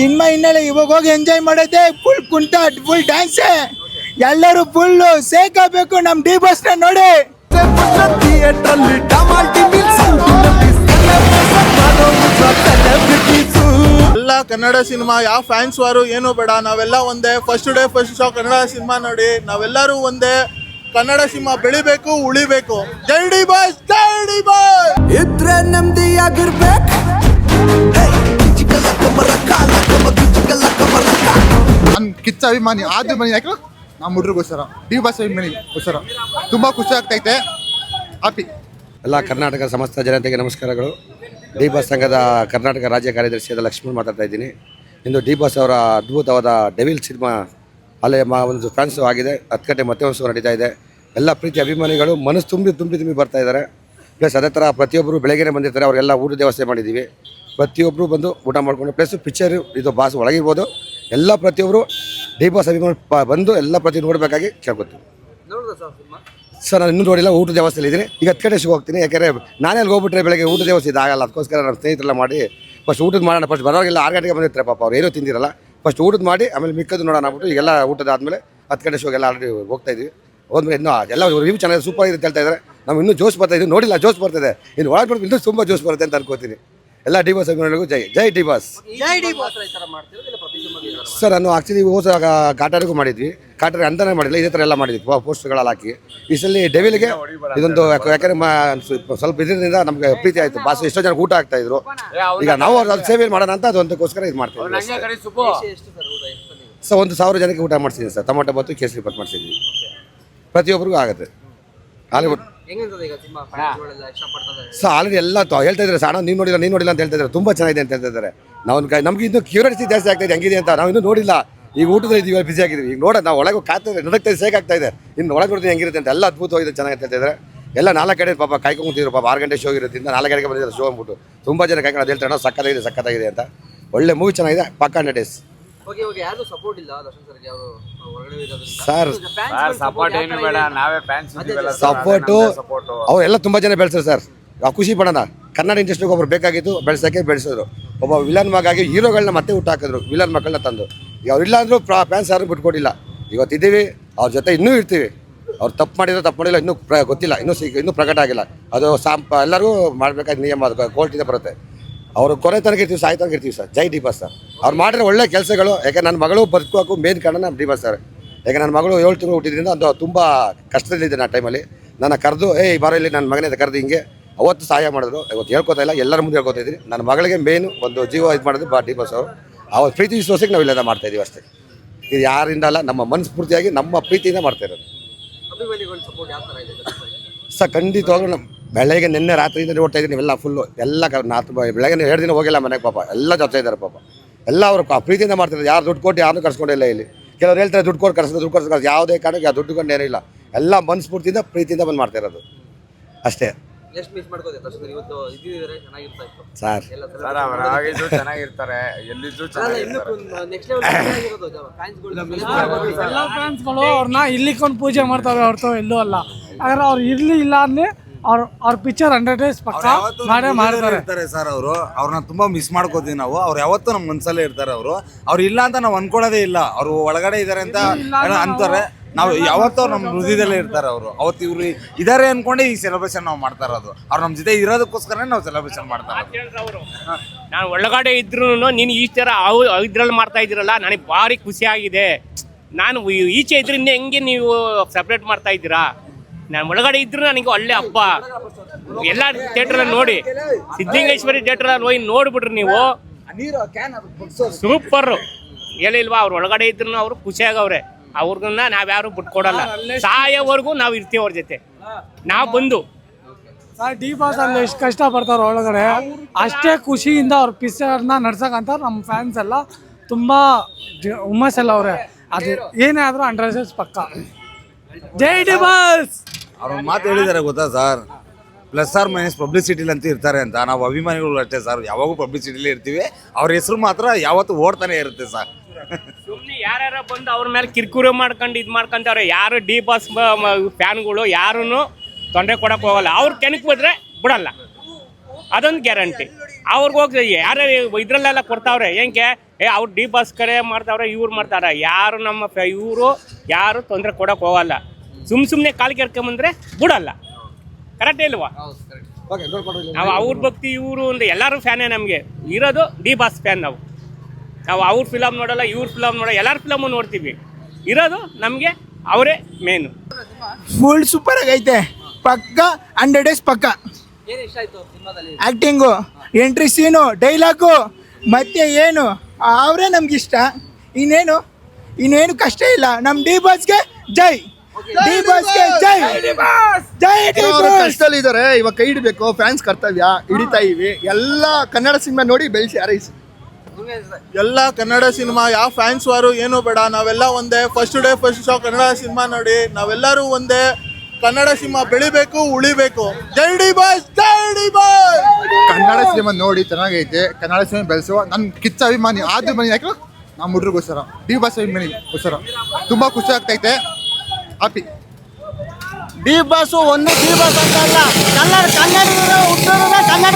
Cinema ಹಿನ್ನೆಲೆ ಇವಾಗ ಹೋಗಿ ಎಂಜಾಯ್ ಮಾಡೋದೇ ಫುಲ್ ಕುಂಟ ಫುಲ್ ಡ್ಯಾನ್ಸೇ. ಎಲ್ಲರೂ ಫುಲ್ಲು ಸೇಕಾಗಬೇಕು ನಮ್ಮ ಡಿ ಬಾಸ್ನ ನೋಡಿ. ಎಲ್ಲ ಕನ್ನಡ ಸಿನಿಮಾ ಯಾವ ಫ್ಯಾನ್ಸ್ ವಾರು ಏನು ಬೇಡ, ನಾವೆಲ್ಲ ಒಂದೇ. First day first show Kannada cinema ನೋಡಿ, ನಾವೆಲ್ಲರೂ ಒಂದೇ. ಕನ್ನಡ ಸಿನಿಮಾ ಬೆಳಿಬೇಕು, ಉಳಿಬೇಕು. ಜೈ ಡಿ ಬಾಸ್, ಜೈ ಡಿ ಬಾಸ್. ಇದ್ರೆ ನೆಮ್ಮದಿ ಆಗಿರ್ಬೇಕು. ನಾನು ಕಿಚ್ಚ ಅಭಿಮಾನಿ ಆದ್ರೂ ಮನೆ ಯಾಕೆ ನಮ್ಮ ಹುಡುಗರಿಗೋಸ್ಕರ ಡಿ ಬಾಸ್ ಅಭಿಮಾನಿಗೋಸ್ಕರ ತುಂಬ ಖುಷಿ ಆಗ್ತೈತೆ. ಹ್ಯಾಪಿ. ಎಲ್ಲ ಕರ್ನಾಟಕ ಸಮಸ್ತ ಜನತೆಗೆ ನಮಸ್ಕಾರಗಳು. ಡಿ ಬಾಸ್ ಸಂಘದ ಕರ್ನಾಟಕ ರಾಜ್ಯ ಕಾರ್ಯದರ್ಶಿಯಾದ ಲಕ್ಷ್ಮಣ್ ಮಾತಾಡ್ತಾ ಇದ್ದೀನಿ. ಇಂದು ಡಿ ಬಾಸ್ ಅವರ ಅದ್ಭುತವಾದ ಡೆವಿಲ್ ಸಿನಿಮಾ ಅಲ್ಲೇ ಒಂದು ಫ್ಯಾನ್ಸ್ ಆಗಿದೆ. 10 ಗಂಟೆ ಮತ್ತೆ ಒಂದು ನಡೀತಾ ಇದೆ. ಎಲ್ಲ ಪ್ರೀತಿ ಅಭಿಮಾನಿಗಳು ಮನಸ್ಸು ತುಂಬಿ ಬರ್ತಾ ಇದ್ದಾರೆ. ಪ್ಲಸ್ ಅದೇ ಥರ ಪ್ರತಿಯೊಬ್ಬರು ಬೆಳಗ್ಗೆನೇ ಬಂದಿರ್ತಾರೆ. ಅವರಿಗೆಲ್ಲ ಊಟದ ವ್ಯವಸ್ಥೆ ಮಾಡಿದ್ದೀವಿ. ಪ್ರತಿಯೊಬ್ಬರು ಬಂದು ಊಟ ಮಾಡಿಕೊಂಡು ಪ್ಲಸ್ ಪಿಕ್ಚರ್ ಇದು ಬಾಸ್ ಒಳಗಿರ್ಬೋದು. ಎಲ್ಲ ಪ್ರತಿಯೊಬ್ಬರು ಡಿ ಬಾಸ್ ಅಭಿಮಾನಿ ಬಂದು ಎಲ್ಲ ಪ್ರತಿ ನೋಡಬೇಕಾಗಿ ಕೇಳ್ಕೊತೀವಿ. ಸರ್ ನಾನು ಇನ್ನೂ ನೋಡಿಲ್ಲ, ಊಟದ ವ್ಯವಸ್ಥೆ ಇದ್ದೀನಿ. ಈಗ 10 ಗಂಟೆ ಶುರು ಹೋಗ್ತೀನಿ. ಯಾಕೆಂದರೆ ನಾನೇ ಅಲ್ಲಿ ಹೋಗ್ಬಿಟ್ರೆ ಬೆಳಗ್ಗೆ ಊಟದ ವ್ಯವಸ್ಥೆ ಇದಾಗಲ್ಲ. ಅದಕ್ಕೋಸ್ಕರ ನಮ್ಮ ಸ್ನೇಹಿತರೆಲ್ಲ ಮಾಡಿ ಫಸ್ಟ್ ಊಟದ ಮಾಡೋಣ. ಫಸ್ಟ್ ಬರೋರಿಗೆಲ್ಲ 6 ಗಂಟೆಗೆ ಬಂದಿರ್ತಾರೆ ಪಾಪ, ಅವ್ರು ಏನೂ ತಿಂದಿರಲ್ಲ. ಫಸ್ಟ್ ಊಟದ ಮಾಡಿ ಆಮೇಲೆ ಮಿಕ್ಕದ್ದು ನೋಡೋಣ ಆಗ್ಬಿಟ್ಟು ಈಗೆಲ್ಲ ಊಟದ ಆದಮೇಲೆ 10 ಗಂಟೆ ಶೋಗೆಲ್ಲ ಆಲ್ರೆಡಿ ಹೋಗ್ತಾ ಇದ್ವಿ. ಹೋದ್ಮೇಲೆ ಇನ್ನೂ ಎಲ್ಲ ರಿವ್ಯೂ ಚೆನ್ನಾಗಿ ಸೂಪರ್ ಆಗಿದೆ ಅಂತ ಹೇಳ್ತಾ ಇದ್ದಾರೆ. ನಾವು ಇನ್ನೂ ಜೋಶ್ ಬರ್ತಾ ಇದ್ದೀವಿ, ನೋಡಿಲ್ಲ ಜೋಶ್ ಬರ್ತಿದೆ. ಇನ್ನು ಒಳಗೆ ನೋಡಿ ಇನ್ನೂ ತುಂಬ ಜೋಶ್ ಬರುತ್ತೆ ಅಂತ ಅನ್ಕೋತೀನಿ. ಎಲ್ಲ ಡಿ ಬಾಸ್ ಅಭಿಮಾನಿಗಳಿಗೂ ಜೈ ಜೈ ಡಿ ಬಾಸ್. ಸರ್ ನಾನು ಆ್ಯಕ್ಚುಲಿ ಹೋದ ಕಾಟಾರಿಗೂ ಮಾಡಿದ್ವಿ. ಕಾಟಾರಿ ಅಂತಾನೆ ಮಾಡಿಲ್ಲ, ಇದೇ ಥರ ಎಲ್ಲ ಮಾಡಿದ್ವಿ ಪೋಸ್ಟರ್ಗಳಲ್ಲಿ ಹಾಕಿ. ಈ ಸಲ ಡೆವಿಲ್ಗೆ ಇದೊಂದು ಯಾಕಂದರೆ ಸ್ವಲ್ಪ ಇದರಿಂದ ನಮಗೆ ಪ್ರೀತಿ ಆಯಿತು. ಬಾಸ್ ಎಷ್ಟೋ ಜನ ಊಟ ಆಗ್ತಾಯಿದ್ರು. ಈಗ ನಾವು ಅದು ಸೇವೆ ಮಾಡೋಣ ಅಂತ ಅದೊಂದಕ್ಕೋಸ್ಕರ ಇದು ಮಾಡ್ತೀವಿ. ಸರ್ 1,000 ಜನಕ್ಕೆ ಊಟ ಮಾಡಿಸಿದ್ದೀನಿ ಸರ್. ಟೊಮೊಟೊ ಬಾತು, ಕೇಸರಿ ಬಾತ್ ಮಾಡಿಸಿದ್ವಿ. ಪ್ರತಿಯೊಬ್ಬರಿಗೂ ಆಗುತ್ತೆ. ಹಾಲಿವುಡ್ ಸರ್ ಆಲ್ರೆಡಿ ಎಲ್ಲ ಹೇಳ್ತಾ ಇದ್ದಾರೆ ಸರ್. ನೀವು ನೋಡಿಲ್ಲ ಅಂತ ಹೇಳ್ತಾ ಇದ್ದಾರೆ. ತುಂಬ ಚೆನ್ನಾಗಿದೆ ಅಂತ ಹೇಳ್ತಾ ಇದ್ದಾರೆ. ನಾವು ನಮ್ಗೆ ಇನ್ನೂ ಕ್ಯೂರಿಯಾಸಿಟಿ ಜಾಸ್ತಿ ಆಗ್ತಾಯಿದೆ ಹೆಂಗಿದೆ ಅಂತ. ನಾವು ಇನ್ನೂ ನೋಡಿಲ್ಲ. ಈಗ ಊಟದ ಇದೀವಿ, ಬಿಸಿ ಆಗಿದ್ದೀವಿ. ಈಗ ನೋಡೋದು ನಾವು ಒಳಗೆ ಕಾಯ್ತಾ ನಡಕ್ತಾ ಸೇಕಾಗ್ತಾ ಇದೆ. ಇನ್ನು ಒಳಗೆ ನೋಡಿದ್ರೆ ಹೆಂಗಿರುತ್ತೆ ಅಂತ. ಎಲ್ಲ ಅದ್ಭುತವಾಗಿದೆ, ಚೆನ್ನಾಗಿ ಅಂತ ಹೇಳ್ತಾ ಇದ್ದಾರೆ. ಎಲ್ಲ 4 ಕಡೆ ಪಾಪ ಕಾಯ್ಕೊಂತಿದ್ರು ಪಾಪ. 6 ಗಂಟೆ ಶೋ ಇರೋದ್ರಿಂದ 4 ಗಂಟೆಗೆ ಬಂದಿದ್ದಾರೆ ಶೋ ಅಂದ್ಬಿಟ್ಟು. ತುಂಬ ಜನ ಕಾಯ್ಕೊಂಡು ಅದು ಹೇಳ್ತಾರೆ ಸಕ್ಕತ್ತಾಗಿದೆ ಅಂತ. ಒಳ್ಳೆ ಮೂವಿ ಚೆನ್ನಾಗಿದೆ. ಪಕ್ಕ 100 ಡೇಸ್. ಸರ್ ಸಪೋರ್ಟು ಅವರೆಲ್ಲ ತುಂಬ ಜನ ಬೆಳೆಸೋರು ಸರ್. ಖುಷಿ ಪಡೋಣ. ಕನ್ನಡ ಇಂಡಸ್ಟ್ರಿಗೆ ಒಬ್ರು ಬೇಕಾಗಿತ್ತು, ಬೆಳೆಸಿದ್ರು. ಒಬ್ಬ ವಿಲನ್ ಮಗಾಗಿ ಹೀರೋಗಳನ್ನ ಮತ್ತೆ ಹುಟ್ಟು ಹಾಕಿದ್ರು, ವಿಲನ್ ಮಕ್ಕಳನ್ನ ತಂದು. ಈಗ ಅವ್ರಿಲ್ಲ ಅಂದರೂ ಫ್ಯಾನ್ಸ್ ಯಾರು ಬಿಟ್ಕೊಟ್ಟಿಲ್ಲ. ಇವತ್ತಿದ್ದೀವಿ, ಅವ್ರ ಜೊತೆ ಇನ್ನೂ ಇರ್ತೀವಿ. ಅವ್ರು ತಪ್ಪು ಮಾಡಿಲ್ಲ ಇನ್ನೂ ಗೊತ್ತಿಲ್ಲ, ಇನ್ನೂ ಪ್ರಕಟ ಆಗಿಲ್ಲ. ಅದು ಎಲ್ಲರಿಗೂ ಮಾಡಬೇಕಾದ ನಿಯಮ, ಅದು ಕೋರ್ಟಿಂದ ಬರುತ್ತೆ. ಅವರು ಕೊನೆ ತನಕ ಇರ್ತೀವಿ, ಸಾಯಿ ತನಕ ಇರ್ತೀವಿ ಸರ್. ಜೈ ಡಿ ಬಾಸ್ ಸರ್. ಅವ್ರು ಮಾಡಿರೋ ಒಳ್ಳೆ ಕೆಲಸಗಳು. ಯಾಕೆ ನನ್ನ ಮಗಳು ಬದುಕೋಕ್ಕೂ ಮೇನ್ ಕಾರಣ ನಮ್ಮ ಡಿ ಬಾಸ್ ಸರ್. ಯಾಕೆ ನನ್ನ ಮಗಳು 7 ತಿಂಗಳು ಹುಟ್ಟಿದ್ರಿಂದ ಅದು ತುಂಬ ಕಷ್ಟದಲ್ಲಿದ್ದೆ. ಆ ಟೈಮಲ್ಲಿ ನನ್ನ ಕರೆದು ಬಾರೋ ಇಲ್ಲಿ ನನ್ನ ಮಗನೇ ಕರೆದು ಹಿಂಗೆ ಅವತ್ತು ಸಹಾಯ ಮಾಡಿದ್ರು. ಇವತ್ತು ಹೇಳ್ಕೊತಾ ಇಲ್ಲ, ಎಲ್ಲರ ಮುಂದೆ ಹೇಳ್ಕೊತಾ ಇದ್ದೀನಿ. ನನ್ನ ಮಗಳಿಗೆ ಮೇನು ಒಂದು ಜೀವ ಇದು ಮಾಡೋದು ಡಿ ಬಾಸ್ ಅವರು. ಅವತ್ತು ಪ್ರೀತಿ ವಿಶ್ವಾಸಕ್ಕೆ ನಾವು ಇಲ್ಲೆಲ್ಲ ಮಾಡ್ತಾಯಿದ್ದೀವಿ ಅಷ್ಟೇ. ಇದು ಯಾರಿಂದ ಅಲ್ಲ, ನಮ್ಮ ಮನಸ್ಫೂರ್ತಿಯಾಗಿ ನಮ್ಮ ಪ್ರೀತಿಯಿಂದ ಮಾಡ್ತಾ ಇರೋದು ಸರ್. ಖಂಡಿತವಾಗ್ಲೂ ನಮ್ಮ ಬೆಳಗ್ಗೆ ನಿನ್ನೆ ರಾತ್ರಿಯಿಂದ ನೋಡ್ತಾ ಇದ್ದೀನಿ. ನೀವೆಲ್ಲ ಫುಲ್ಲು ಎಲ್ಲ ಬೆಳಗ್ಗೆ 2 ದಿನ ಹೋಗಿಲ್ಲ ಮನೆಗೆ ಪಾಪ. ಎಲ್ಲ ಜೊತೆ ಇದ್ದಾರೆ ಪಾಪ. ಎಲ್ಲ ಅವರು ಪ್ರೀತಿಯಿಂದ ಮಾಡ್ತಿದ್ದಾರೆ. ಯಾರು ದುಡ್ಡು ಕೊಟ್ಟು ಯಾರನ್ನೂ ಕರ್ಸ್ಕೊಂಡಿಲ್ಲ ಇಲ್ಲಿ. ಕೆಲವ್ರು ಹೇಳ್ತಾರೆ ದುಡ್ಡು ಕೊಟ್ಟು ಕರ್ಸೋದು ಯಾವುದೇ ಕಾರಣಕ್ಕೆ ಆ ದುಡ್ಡು ಕೊಂಡು ಏನಿಲ್ಲ. ಎಲ್ಲ ಮನಸ್ಫೂರ್ತಿಯಿಂದ ಪ್ರೀತಿಯಿಂದ ಬಂದು ಮಾಡ್ತಾ ಇರೋದು ಅಷ್ಟೇ ಸರ್. ಎಲ್ಲ ಫ್ಯಾನ್ಸ್ಗಳು ಅವ್ರನ್ನ ಇಲ್ಲಿಕೊಂಡು ಪೂಜೆ ಮಾಡ್ತಾರೆ ಹೊರತು ಎಲ್ಲೂ ಅಲ್ಲ. ಹಾಗಾದ್ರೆ ಅವ್ರು ಇರ್ಲಿ ಇಲ್ಲ ಅಂದ್ರೆ ಅವ್ರ ಪಿಕ್ಚರ್ 100 ಡೇಸ್ ಪಕ್ಕ ಮಾಡ್ತಾರೆ ಸರ್. ಅವ್ರನ್ನ ತುಂಬಾ ಮಿಸ್ ಮಾಡ್ಕೋತೀವಿ ನಾವು. ಅವ್ರು ಯಾವತ್ತೂ ನಮ್ಮ ಮನಸ್ಸಲ್ಲೇ ಇರ್ತಾರೆ. ಅವ್ರು ಇಲ್ಲ ಅಂತ ನಾವು ಅನ್ಕೊಳ್ಳೋದೇ ಇಲ್ಲ. ಅವರು ಒಳಗಡೆ ಇದ್ದಾರೆ ಅಂತ ಅಂತಾರೆ. ನಾವು ಯಾವತ್ತೂ ನಮ್ಮ ಹೃದಯದಲ್ಲೇ ಇರ್ತಾರೆ. ಅವತ್ತು ಇವ್ರು ಇದಾರೆ ಅನ್ಕೊಂಡೆ ಈ ಸೆಲೆಬ್ರೇಷನ್ ನಾವು ಮಾಡ್ತಾ ಇರೋದು. ಅವ್ರು ನಮ್ಮ ಜೊತೆ ಇರೋದಕ್ಕೋಸ್ಕರ ನಾವು ಸೆಲೆಬ್ರೇಷನ್ ಮಾಡ್ತಾರೆ. ನಾನು ಒಳಗಡೆ ಇದ್ರು ನೀನು ಈ ಥರ ಇದ್ರಲ್ಲಿ ಮಾಡ್ತಾ ಇದ್ದೀರಲ್ಲ, ನನಗೆ ಭಾರಿ ಖುಷಿ ಆಗಿದೆ. ನಾನು ಈಚೆ ಇದ್ರಿಂದ ಹೆಂಗೆ ನೀವು ಸಪ್ರೇಟ್ ಮಾಡ್ತಾ ಇದ್ದೀರಾ? ನಾನು ಒಳಗಡೆ ಇದ್ರು ನನಗೆ ಒಳ್ಳೆ ಹಬ್ಬ. ಎಲ್ಲ ಥಿಯೇಟ್ರಲ್ಲಿ ನೋಡಿ, ಸಿದ್ಧಲಿಂಗೇಶ್ವರಿ ಥಿಯೇಟ್ರಲ್ಲಿ ಹೋಗಿ ನೋಡ್ಬಿಟ್ರಿ ನೀವು, ಸೂಪರ್. ಹೇಳಿಲ್ವಾ? ಅವ್ರು ಒಳಗಡೆ ಇದ್ರು ಅವರು ಖುಷಿಯಾಗವ್ರೆ. ಅವ್ರಿಗನ್ನ ನಾವ್ಯಾರು ಬಿಟ್ಕೊಡಲ್ಲ. ಸಾಯೋವರೆಗೂ ನಾವು ಇರ್ತೀವಿ ಅವ್ರ ಜೊತೆ. ನಾವು ಬಂದು ಡಿ ಬಾಸ್ ಅಲ್ಲಿ ಎಷ್ಟು ಕಷ್ಟ ಪಡ್ತಾರ ಒಳಗಡೆ, ಅಷ್ಟೇ ಖುಷಿಯಿಂದ ಅವ್ರ ಪಿಕ್ಚರ್ನ ನಡ್ಸಕ್ಕಂತ ನಮ್ಮ ಫ್ಯಾನ್ಸ್ ಎಲ್ಲ ತುಂಬ ಹುಮ್ಮಸ್ಸೆಲ್ಲ ಅವ್ರೆ. ಅದು ಏನೇ ಆದರೂ 100 ಡೇಸ್ ಪಕ್ಕ. ಜೈ ಡಿ ಬಾಸ್. ಅವ್ರೊಂದು ಮಾತು ಹೇಳಿದ್ದಾರೆ ಗೊತ್ತಾ ಸರ್, ಪ್ಲಸ್ ಆರ್ ಮೈನಸ್ ಪಬ್ಲಿಸಿಟಿಲಿ ಅಂತ ಇರ್ತಾರೆ ಅಂತ. ನಾವು ಅಭಿಮಾನಿಗಳು ಅಷ್ಟೇ ಸರ್, ಯಾವಾಗೂ ಪಬ್ಲಿಸಿಟಿಲಿ ಇರ್ತೀವಿ. ಅವ್ರ ಹೆಸರು ಮಾತ್ರ ಯಾವತ್ತೂ ಓಡ್ತಾನೆ ಇರುತ್ತೆ ಸರ್. ಸುಮ್ಮನೆ ಯಾರ್ಯಾರ ಬಂದು ಅವ್ರ ಮೇಲೆ ಕಿರ್ಕುರಿ ಮಾಡ್ಕೊಂಡು ಇದು ಮಾಡ್ಕೊಂತವ್ರೆ. ಯಾರು ಡಿ ಬಾಸ್ ಫ್ಯಾನ್ಗಳು ಯಾರೂ ತೊಂದರೆ ಕೊಡಕ್ಕೆ ಹೋಗಲ್ಲ. ಅವ್ರು ಕೆಣಕ್ ಬಂದರೆ ಬಿಡಲ್ಲ, ಅದೊಂದು ಗ್ಯಾರಂಟಿ. ಅವ್ರಿಗೆ ಹೋಗಿ ಯಾರು ಇದ್ರಲ್ಲೆಲ್ಲ ಕೊಡ್ತಾವ್ರೆ. ಹೆಂಗೆ ಅವ್ರು ಡಿ ಬಾಸ್ ಕರೆ ಮಾಡ್ತಾವ್ರೆ, ಇವ್ರು ಮಾಡ್ತಾರ. ಯಾರು ನಮ್ಮ ಇವರು ಯಾರು ತೊಂದರೆ ಕೊಡೋಕೆ ಹೋಗಲ್ಲ. ಸುಮ್ಮನೆ ಕಾಲು ಕೆರ್ಕೊಂಬಂದ್ರೆ ಬಿಡಲ್ಲ. ಕರೆಕ್ಟೇ ಇಲ್ವಾ? ನಾವು ಅವ್ರ ಭಕ್ತಿ ಇವರು ಅಂದ್ರೆ ಎಲ್ಲರೂ ಫ್ಯಾನೇ. ನಮಗೆ ಇರೋದು ಡಿ ಬಾಸ್ ಫ್ಯಾನ್. ನಾವು ಅವ್ರ ಫಿಲಮ್ ನೋಡಲ್ಲ, ಇವ್ರ ಫಿಲಮ್ ನೋಡಲ್ಲ, ಎಲ್ಲರ ಫಿಲಮು ನೋಡ್ತೀವಿ. ಇರೋದು ನಮಗೆ ಅವರೇ ಮೇನು. ಫುಲ್ ಸೂಪರ್ ಆಗೈತೆ, ಪಕ್ಕ 100 ಡೇಸ್ ಪಕ್ಕ. ಆ್ಯಕ್ಟಿಂಗು, ಎಂಟ್ರಿ ಸೀನು, ಡೈಲಾಗು, ಮತ್ತೆ ಏನು ಅವರೇ ನಮ್ಗಿಷ್ಟ. ಇನ್ನೇನು ಕಷ್ಟ ಇಲ್ಲ. ನಮ್ಮ ಡಿ ಬಾಸ್ಗೆ ಜೈ, ಡಿ ಬಾಸ್ಗೆ ಜೈ, ಜೈ ಡಿ ಬಾಸ್. ಕಷ್ಟದಲ್ಲಿ ಇದಾರೆ, ಇವಾಗ ಕೈ ಹಿಡಬೇಕು. ಫ್ಯಾನ್ಸ್ ಕರ್ತವ್ಯ ಹಿಡಿತಾ ಇವಿ. ಎಲ್ಲ ಕನ್ನಡ ಸಿನಿಮಾ ನೋಡಿ ಬೆಳೆಸಿ ಹಾರೈಸಿ. ಎಲ್ಲ ಕನ್ನಡ ಸಿನಿಮಾ ಯಾವ ಫ್ಯಾನ್ಸ್ ವಾರು ಏನು ಬೇಡ, ನಾವೆಲ್ಲ ಒಂದೇ. First day first show Kannada cinema ನೋಡಿ ನಾವೆಲ್ಲರೂ ಒಂದೇ. ಕನ್ನಡ ಸಿನಿಮಾ ಬೆಳಿಬೇಕು, ಉಳಿಬೇಕು. ಜೈ ಡಿ ಬಾಸ್, ಜೈ ಡಿ ಬಾಸ್. ಕನ್ನಡ ಸಿನಿಮಾ ನೋಡಿ ಚೆನ್ನಾಗೈತೆ. ಕನ್ನಡ ಸಿನಿಮಾ ಬೆಳೆಸುವ ನನ್ನ ಕಿಚ್ಚ ಅಭಿಮಾನಿ ಆದ್ರೂ ಮನೆ ಯಾಕೆ ನಮ್ಮ ಹುಡುಗರಿಗೋಸ್ಕರ, ಡಿ ಬಾಸ್ ಅಭಿಮಾನಿಗೋಸ್ಕರ ತುಂಬ ಖುಷಿ ಆಗ್ತೈತೆ. ಹ್ಯಾಪಿ. ಡಿ ಬಾಸ್ ಒಂದು ಡಿ ಬಾಸ್ ಅಂತ ಅಲ್ಲ, ಕನ್ನಡಿಗರು ಹುಟ್ಟೋದ್ರೆ ಕನ್ನಡ